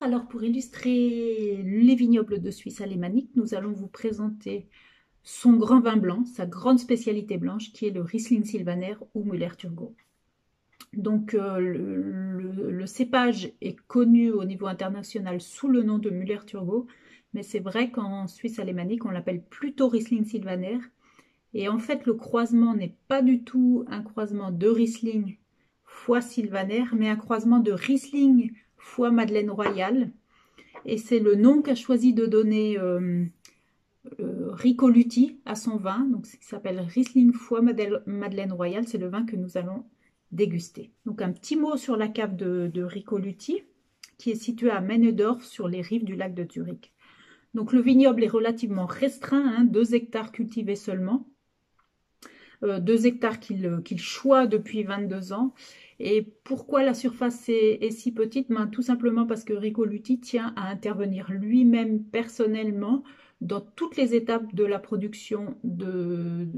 Alors pour illustrer les vignobles de Suisse alémanique, nous allons vous présenter son grand vin blanc, sa grande spécialité blanche qui est le Riesling Sylvaner ou Müller-Thurgau. Donc le cépage est connu au niveau international sous le nom de Müller-Thurgau, mais c'est vrai qu'en Suisse alémanique on l'appelle plutôt Riesling Sylvaner. Et en fait le croisement n'est pas du tout un croisement de Riesling fois Sylvaner, mais un croisement de Riesling fois Madeleine Royale. Et c'est le nom qu'a choisi de donner Ricoluti à son vin. Donc, il s'appelle Riesling fois Madeleine Royale. C'est le vin que nous allons déguster. Donc, un petit mot sur la cave de Ricoluti, qui est située à Männedorf, sur les rives du lac de Zurich. Donc, le vignoble est relativement restreint, 2 hectares cultivés seulement. 2 hectares qu'il choisit depuis 22 ans. Et pourquoi la surface est si petite? Tout simplement parce que Ricoluti tient à intervenir lui-même personnellement dans toutes les étapes de la production de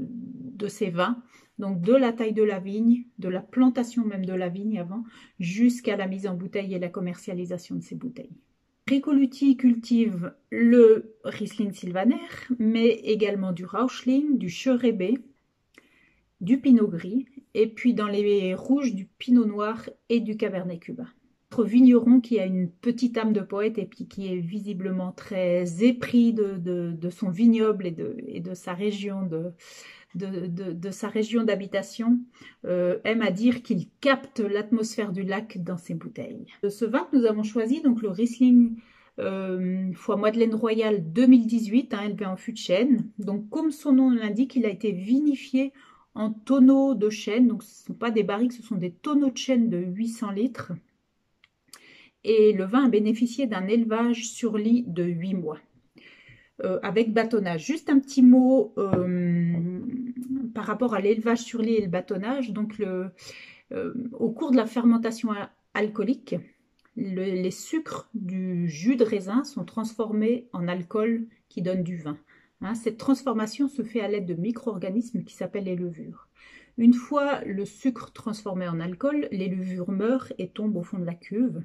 ses vins. Donc de la taille de la vigne, de la plantation même de la vigne avant, jusqu'à la mise en bouteille et la commercialisation de ces bouteilles. Ricoluti cultive le Riesling Sylvaner, mais également du Rauchling, du Scheurebé, du pinot gris, et puis dans les rouges, du pinot noir et du cabernet cubain. Notre vigneron qui a une petite âme de poète et puis qui est visiblement très épris de son vignoble et de sa région sa région d'habitation, aime à dire qu'il capte l'atmosphère du lac dans ses bouteilles. De ce vin que nous avons choisi, donc le Riesling fois Madeleine Royale 2018, élevé en fût de chêne. Donc comme son nom l'indique, il a été vinifié en tonneaux de chêne, donc ce ne sont pas des barriques, ce sont des tonneaux de chêne de 800 litres. Et le vin a bénéficié d'un élevage sur lit de 8 mois, avec bâtonnage. Juste un petit mot par rapport à l'élevage sur lit et le bâtonnage. Donc au cours de la fermentation alcoolique, les sucres du jus de raisin sont transformés en alcool qui donne du vin. Cette transformation se fait à l'aide de micro-organismes qui s'appellent les levures. Une fois le sucre transformé en alcool, les levures meurent et tombent au fond de la cuve.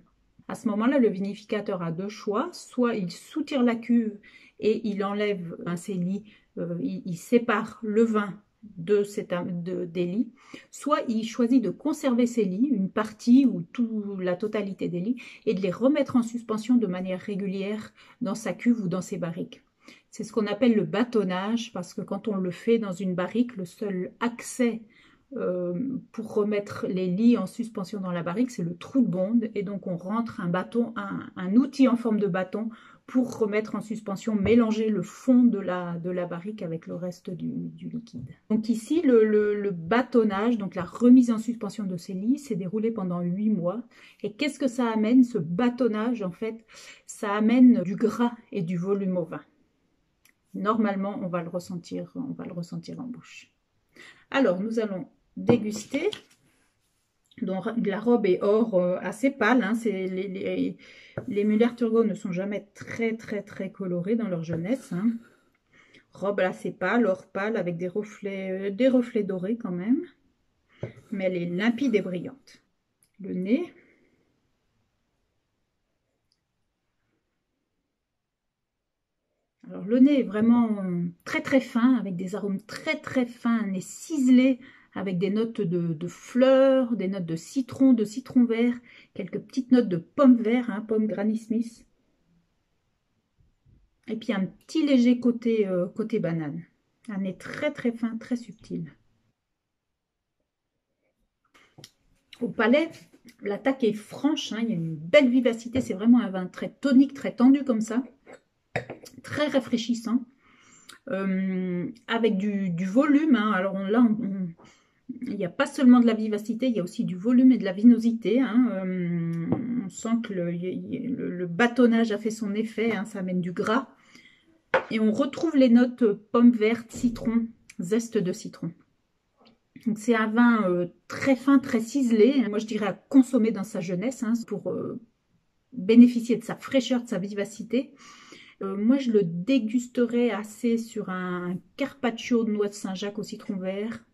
À ce moment-là, le vinificateur a 2 choix. Soit il soutire la cuve et il enlève ses lits, il sépare le vin des lits, soit il choisit de conserver ces lits, une partie ou la totalité des lits, et de les remettre en suspension de manière régulière dans sa cuve ou dans ses barriques. C'est ce qu'on appelle le bâtonnage, parce que quand on le fait dans une barrique, le seul accès pour remettre les lits en suspension dans la barrique, c'est le trou de bonde, et donc on rentre un outil en forme de bâton pour remettre en suspension, mélanger le fond de la barrique avec le reste du liquide. Donc ici, le bâtonnage, donc la remise en suspension de ces lits, s'est déroulé pendant 8 mois. Et qu'est-ce que ça amène, ce bâtonnage? En fait, ça amène du gras et du volume au vin. Normalement, on va le ressentir en bouche. Alors, nous allons déguster. Donc, la robe est or assez pâle. Les Müller-Thurgau ne sont jamais très colorés dans leur jeunesse. Robe assez pâle, or pâle, avec des reflets dorés quand même. Mais elle est limpide et brillante. Le nez. Alors, le nez est vraiment très fin, avec des arômes très fins, un nez ciselé, avec des notes de fleurs, des notes de citron vert, quelques petites notes de pomme vert, pomme Granny Smith. Et puis un petit léger côté banane. Un nez très fin, très subtil. Au palais, l'attaque est franche, il y a une belle vivacité, c'est vraiment un vin très tonique, très tendu comme ça. Très rafraîchissant. Avec du volume, alors là, il n'y a pas seulement de la vivacité, il y a aussi du volume et de la vinosité. On sent que le bâtonnage a fait son effet, ça amène du gras. Et on retrouve les notes pomme verte, citron, zeste de citron. Donc c'est un vin très fin, très ciselé. Moi je dirais à consommer dans sa jeunesse pour bénéficier de sa fraîcheur, de sa vivacité. Moi je le dégusterais assez sur un carpaccio de noix de Saint-Jacques au citron vert.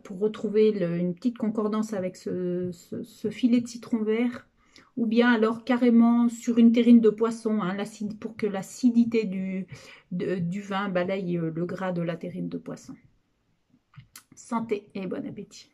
Pour retrouver une petite concordance avec ce filet de citron vert, ou bien alors carrément sur une terrine de poisson, hein, pour que l'acidité du vin balaye le gras de la terrine de poisson. Santé et bon appétit.